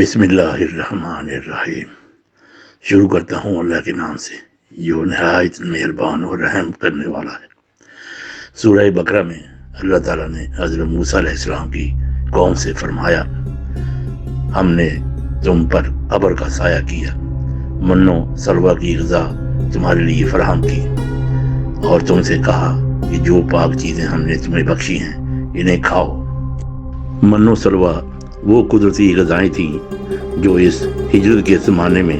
بسم اللہ الرحمن الرحیم۔ شروع کرتا ہوں اللہ کے نام سے جو نہایت مہربان اور رحم کرنے والا ہے۔ سورہ بقرہ میں اللہ تعالیٰ نے حضرت موسیٰ علیہ السلام کی قوم سے فرمایا، ہم نے تم پر ابر کا سایہ کیا، من و سلویٰ کی غذا تمہارے لیے فراہم کی، اور تم سے کہا کہ جو پاک چیزیں ہم نے تمہیں بخشی ہیں انہیں کھاؤ۔ من و سلویٰ وہ قدرتی غذائیں تھیں جو اس ہجرت کے زمانے میں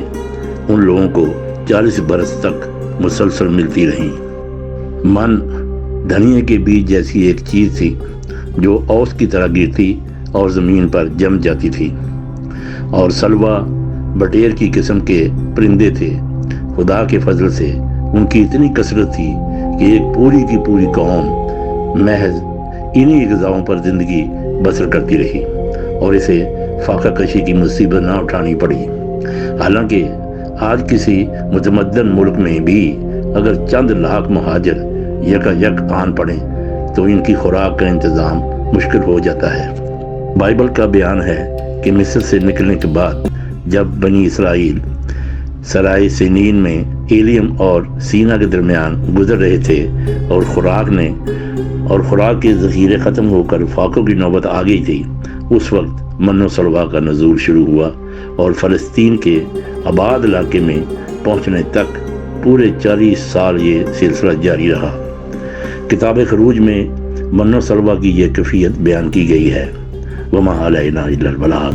ان لوگوں کو 40 برس تک مسلسل ملتی رہیں۔ من دھنیے کے بیج جیسی ایک چیز تھی جو اوس کی طرح گرتی اور زمین پر جم جاتی تھی، اور سلویٰ بٹیر کی قسم کے پرندے تھے۔ خدا کے فضل سے ان کی اتنی کثرت تھی کہ ایک پوری کی پوری قوم محض انہی غذاؤں پر زندگی بسر کرتی رہی اور اسے فاقہ کشی کی مصیبت نہ اٹھانی پڑی۔ حالانکہ آج کسی متمدن ملک میں بھی اگر چند لاکھ مہاجر یکا یک آن پڑیں تو ان کی خوراک کا انتظام مشکل ہو جاتا ہے۔ بائبل کا بیان ہے کہ مصر سے نکلنے کے بعد جب بنی اسرائیل سرائے سنین میں ایلیم اور سینا کے درمیان گزر رہے تھے اور خوراک کے ذخیرے ختم ہو کر فاقوں کی نوبت آ گئی تھی، اس وقت من و سلویٰ کا نزول شروع ہوا اور فلسطین کے آباد علاقے میں پہنچنے تک پورے 40 سال یہ سلسلہ جاری رہا۔ کتاب خروج میں من و سلویٰ کی یہ کیفیت بیان کی گئی ہے۔ وما علینا الا البلاغ۔